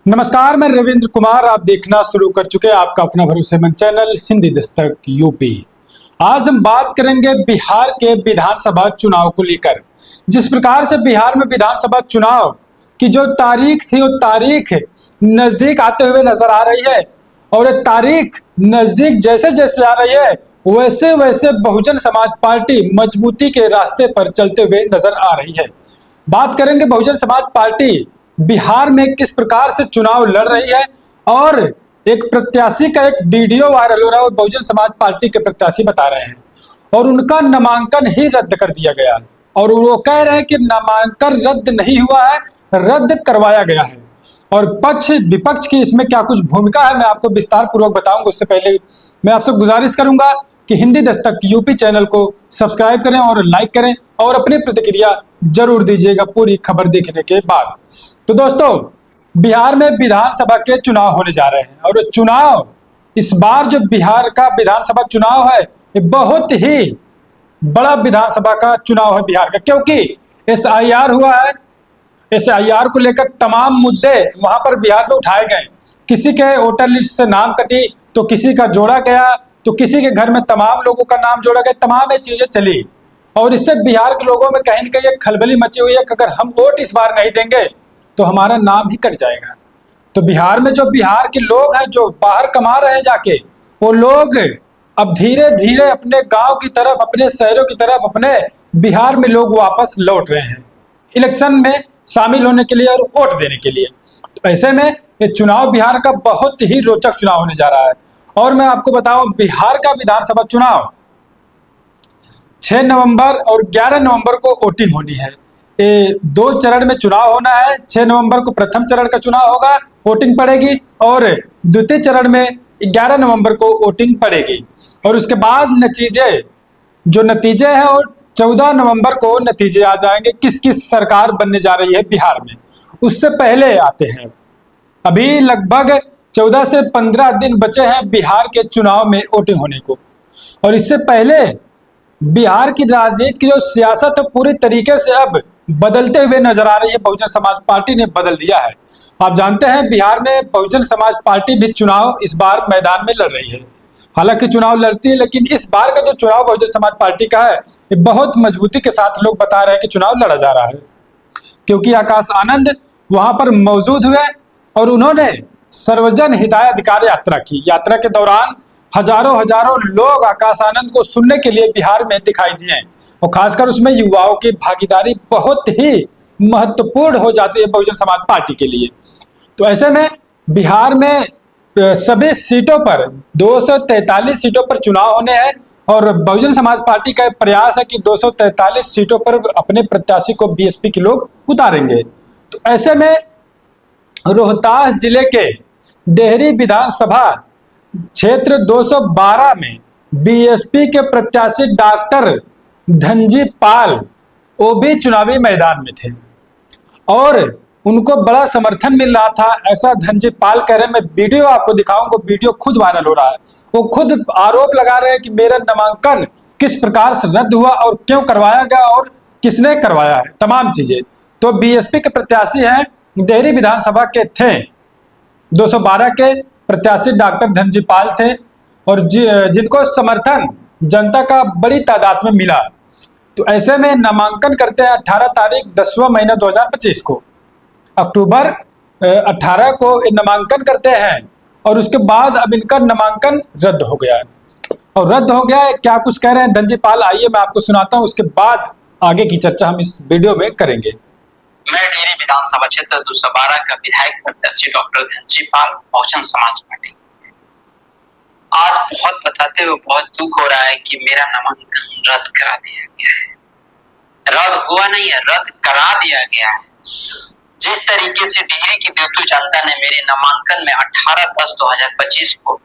नमस्कार, मैं रविंद्र कुमार। आप देखना शुरू कर चुके हैं आपका अपना भरोसेमंद चैनल हिंदी दस्तक यूपी। आज हम बात करेंगे बिहार के विधानसभा चुनाव को लेकर। जिस प्रकार से बिहार में विधानसभा चुनाव की जो तारीख थी वो तारीख नजदीक आते हुए नजर आ रही है, और तारीख नजदीक जैसे जैसे आ रही है वैसे वैसे बहुजन समाज पार्टी मजबूती के रास्ते पर चलते हुए नजर आ रही है। बात करेंगे बहुजन समाज पार्टी बिहार में किस प्रकार से चुनाव लड़ रही है, और एक प्रत्याशी का एक वीडियो वायरल हो रहा है। बहुजन समाज पार्टी के प्रत्याशी बता रहे हैं और उनका नामांकन ही रद्द कर दिया गया, और वो कह रहे हैं कि नामांकन रद्द नहीं हुआ है, रद्द करवाया गया है। और पक्ष विपक्ष की इसमें क्या कुछ भूमिका है, मैं आपको विस्तार पूर्वक बताऊंगा। उससे पहले मैं आपसे गुजारिश करूंगा कि हिंदी दस्तक यूपी चैनल को सब्सक्राइब करें और लाइक करें, और अपनी प्रतिक्रिया जरूर दीजिएगा पूरी खबर देखने के बाद। तो दोस्तों, बिहार में विधानसभा के चुनाव होने जा रहे हैं, और चुनाव इस बार जो बिहार का विधानसभा चुनाव है ये बहुत ही बड़ा विधानसभा का चुनाव है बिहार का, क्योंकि SIR हुआ है। SIR को लेकर तमाम मुद्दे वहां पर बिहार में उठाए गए। किसी के वोटर लिस्ट से नाम कटी, तो किसी का जोड़ा गया, तो किसी के घर में तमाम लोगों का नाम जोड़ा गया, तमाम ये चीजें चली। और इससे बिहार के लोगों में कहीं न कहीं एक खलबली मची हुई है कि अगर हम वोट इस बार नहीं देंगे तो हमारा नाम ही कट जाएगा। तो बिहार में जो बिहार के लोग हैं जो बाहर कमा रहे हैं जाके, वो लोग अब धीरे धीरे अपने गांव की तरफ, अपने शहरों की तरफ, अपने बिहार में लोग वापस लौट रहे हैं इलेक्शन में शामिल होने के लिए और वोट देने के लिए। तो ऐसे में ये चुनाव बिहार का बहुत ही रोचक चुनाव होने जा रहा है। और मैं आपको बताऊं, बिहार का विधानसभा चुनाव 6 नवंबर और 11 नवंबर को वोटिंग होनी है। ये 2 चरण में चुनाव होना है। 6 नवंबर को प्रथम चरण का चुनाव होगा, वोटिंग पड़ेगी, और द्वितीय चरण में 11 नवंबर को वोटिंग पड़ेगी। और उसके बाद नतीजे हैं, और 14 नवंबर को नतीजे आ जाएंगे किस किस सरकार बनने जा रही है बिहार में। उससे पहले आते हैं, अभी लगभग 14 से 15 दिन बचे हैं बिहार के चुनाव में वोटिंग होने को। और इससे पहले बिहार की राजनीति की जो सियासत है पूरी तरीके से अब बदलते हुए नजर आ रही है। बहुजन समाज पार्टी ने बदल दिया है। आप जानते हैं बिहार में बहुजन समाज पार्टी भी चुनाव इस बार मैदान में लड़ रही है। हालांकि चुनाव लड़ती है, लेकिन इस बार का जो चुनाव बहुजन समाज पार्टी का है ये बहुत मजबूती के साथ लोग बता रहे हैं कि चुनाव लड़ा जा रहा है, क्योंकि आकाश आनंद वहां पर मौजूद हुए और उन्होंने सर्वजन हिताधिकार यात्रा की। यात्रा के दौरान हजारों हजारों लोग आकाश आनंद को सुनने के लिए बिहार में दिखाई दिए, और खासकर उसमें युवाओं की भागीदारी बहुत ही महत्वपूर्ण हो जाती है बहुजन समाज पार्टी के लिए। तो ऐसे में बिहार में सभी सीटों पर 243 सीटों पर चुनाव होने हैं, और बहुजन समाज पार्टी का प्रयास है कि 243 सीटों पर अपने प्रत्याशी को BSP के लोग उतारेंगे। तो ऐसे में रोहतास जिले के डेहरी विधानसभा क्षेत्र 212 में BSP के प्रत्याशी डॉक्टर धनजी पाल वो भी चुनावी मैदान में थे, और उनको बड़ा समर्थन मिल रहा था, ऐसा धनजी पाल कह रहे हैं। मैं वीडियो आपको दिखाऊंगा, वीडियो खुद वायरल हो रहा है। वो खुद आरोप लगा रहे हैं कि मेरा नामांकन किस प्रकार से रद्द हुआ और क्यों करवाया गया और किसने करवाया है, तमाम चीजें। तो BSP के प्रत्याशी हैं, डेहरी विधानसभा के थे, 212 के प्रत्याशी डॉक्टर धनजी पाल थे, और जिनको समर्थन जनता का बड़ी तादाद में मिला। तो ऐसे में नामांकन करते हैं 18 तारीख 10वां महीना 2025 को, अक्टूबर 18 को नामांकन करते हैं, और उसके बाद अब इनका नामांकन रद्द हो गया है। और रद्द हो गया है, क्या कुछ कह रहे हैं धनजी पाल, आइए मैं आपको सुनाता हूं, उसके बाद आगे की चर्चा हम इस वीडियो में करेंगे। मैं डेहरी विधानसभा क्षेत्र 212 का विधायक प्रत्याशी डॉक्टर धनजी पाल, बहुजन समाज पार्टी। आज बहुत बताते हुए बहुत दुख हो रहा है कि मेरा नामांकन रद्द करा दिया गया है। रद्द हुआ नहीं है, रद्द करा दिया गया है। जिस तरीके से डेहरी की बेतु जनता ने मेरे नामांकन में 18/10/2025 को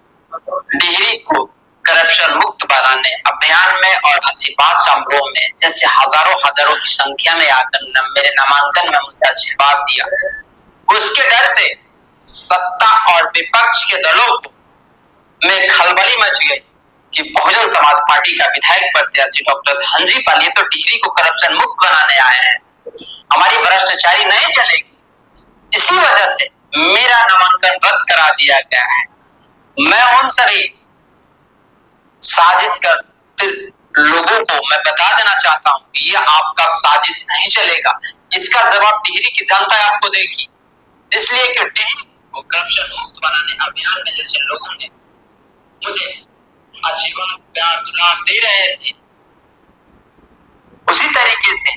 डेहरी को करप्शन मुक्त बनाने अभियान में और आशीर्वाद समारोह में जैसे हजारों की संख्या में आकर मेरे नामांकन में मुझे आशीर्वाद दिया, उसके डर से सत्ता और विपक्ष के दलों में खलबली मच गई कि बहुजन समाज पार्टी का विधायक प्रत्याशी डॉक्टर धनजी पाल तो डेहरी को करप्शन मुक्त बनाने आए हैं, हमारी भ्रष्टाचारी नहीं चलेगी। इसी वजह से मेरा दिया गया है। मैं उन सभी साजिश करते लोगों को मैं बता देना चाहता हूं कि ये आपका साजिश नहीं चलेगा, इसका जवाब टिहरी की जनता आपको देगी। इसलिए कि टिहरी को करप्शन मुक्त बनाने अभियान में जैसे लोगों ने मुझे आशीर्वाद प्यार दुलार दे रहे थे, उसी तरीके से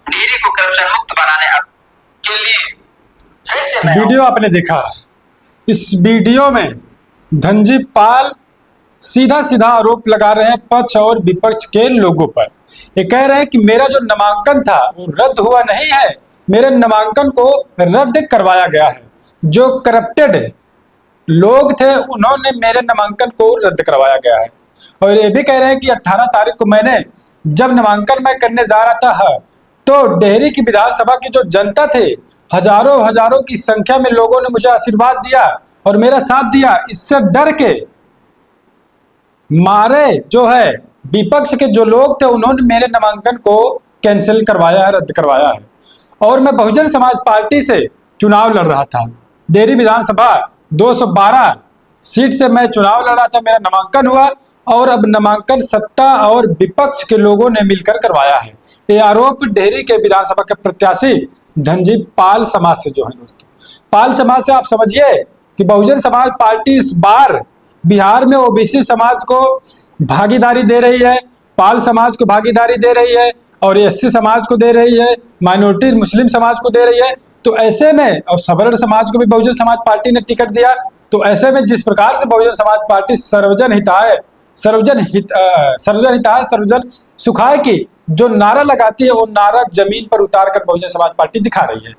टिहरी को करप्शन मुक्त बनाने के लिए फिर से मैं वीडियो आपने देखा। इस वीडियो में धनजी पाल सीधा सीधा आरोप लगा रहे हैं पक्ष और विपक्ष के लोगों पर। ये कह रहे हैं कि मेरा जो नामांकन था वो रद्द हुआ नहीं है, मेरे नामांकन को रद्द करवाया गया है। जो करप्टेड लोग थे उन्होंने मेरे नामांकन को रद्द करवाया गया है। और ये भी कह रहे हैं कि 18 तारीख को मैंने जब नामांकन मैं करने जा रहा था तो डेहरी की विधानसभा की जो जनता थे, हजारों की संख्या में लोगों ने मुझे आशीर्वाद दिया और मेरा साथ दिया। इससे डर के मारे जो है विपक्ष के जो लोग थे उन्होंने मेरे नामांकन को कैंसिल करवाया है, रद्द करवाया है। और मैं बहुजन समाज पार्टी से चुनाव लड़ रहा था। डेहरी विधानसभा 212 सीट से मैं चुनाव लड़ा था, मेरा नामांकन हुआ और अब नामांकन सत्ता और विपक्ष के लोगों ने मिलकर करवाया है। ये आरोप डेहरी के विधानसभा के प्रत्याशी धनजी पाल समाज से जो है दोस्तों, पाल समाज से आप समझिए कि बहुजन समाज पार्टी इस बार बिहार में ओबीसी समाज को भागीदारी दे रही है, पाल समाज को भागीदारी दे रही है और एससी समाज को दे रही है, माइनॉरिटी मुस्लिम समाज को दे रही है। तो ऐसे में और सवर्ण समाज को भी बहुजन समाज पार्टी ने टिकट दिया। तो ऐसे में जिस प्रकार से बहुजन समाज पार्टी सर्वजन हिताय सर्वजन सुखाय की जो नारा लगाती है वो नारा जमीन पर उतार कर बहुजन समाज पार्टी दिखा रही है।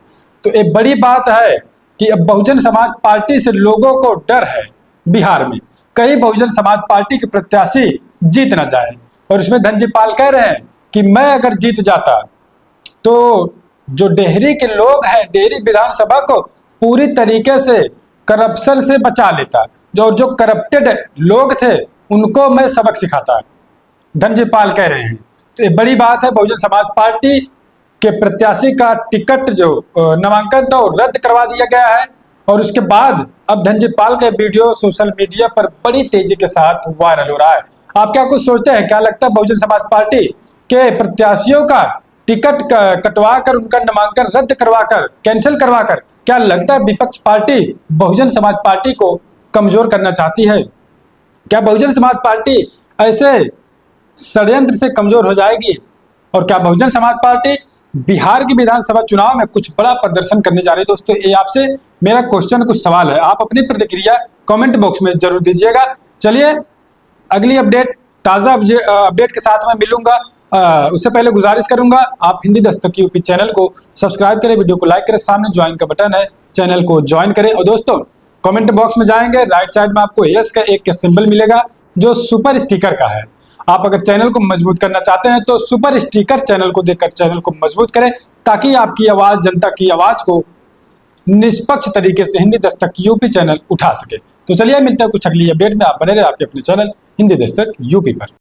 तो एक बड़ी बात है कि अब बहुजन समाज पार्टी से लोगों को डर है बिहार में, कहीं बहुजन समाज पार्टी के प्रत्याशी जीत ना जाए। और इसमें धनजी पाल कह रहे हैं कि मैं अगर जीत जाता तो जो डेहरी के लोग हैं, डेहरी विधानसभा को पूरी तरीके से करप्शन से बचा लेता। जो करप्टेड लोग थे उनको मैं सबक सिखाता, धनजी पाल कह रहे हैं। तो ये बड़ी बात है, बहुजन समाज पार्टी के प्रत्याशी का टिकट जो नामांकन था रद्द करवा दिया गया है। और उसके बाद अब धनजी पाल का वीडियो सोशल मीडिया पर बड़ी तेजी के साथ वायरल हो रहा है। आप क्या कुछ सोचते हैं? क्या लगता है बहुजन समाज पार्टी के प्रत्याशियों का टिकट कटवा कर उनका नामांकन रद्द करवाकर कैंसिल करवाकर क्या लगता है विपक्ष पार्टी बहुजन समाज पार्टी को कमजोर करना चाहती है? क्या बहुजन समाज पार्टी ऐसे षड्यंत्र से कमजोर हो जाएगी? और क्या बहुजन समाज पार्टी बिहार की विधानसभा चुनाव में कुछ बड़ा प्रदर्शन करने जा रही है? दोस्तों ये आपसे मेरा क्वेश्चन कुछ सवाल है, आप अपनी प्रतिक्रिया कमेंट बॉक्स में जरूर दीजिएगा। चलिए अगली अपडेट ताज़ा अपडेट के साथ मैं मिलूंगा। उससे पहले गुजारिश करूंगा आप हिंदी दस्तक यूपी चैनल को सब्सक्राइब करें, वीडियो को लाइक करें, सामने ज्वाइन का बटन है, चैनल को ज्वाइन करें। और दोस्तों कमेंट बॉक्स में जाएंगे, राइट साइड में आपको यस का एक सिंबल मिलेगा जो सुपर स्टिकर का है। आप अगर चैनल को मजबूत करना चाहते हैं तो सुपर स्टिकर चैनल को देखकर चैनल को मजबूत करें ताकि आपकी आवाज, जनता की आवाज को निष्पक्ष तरीके से हिंदी दस्तक यूपी चैनल उठा सके। तो चलिए मिलते हैं कुछ अगली अपडेट में। आप बने रहे आपके अपने चैनल हिंदी दस्तक यूपी पर।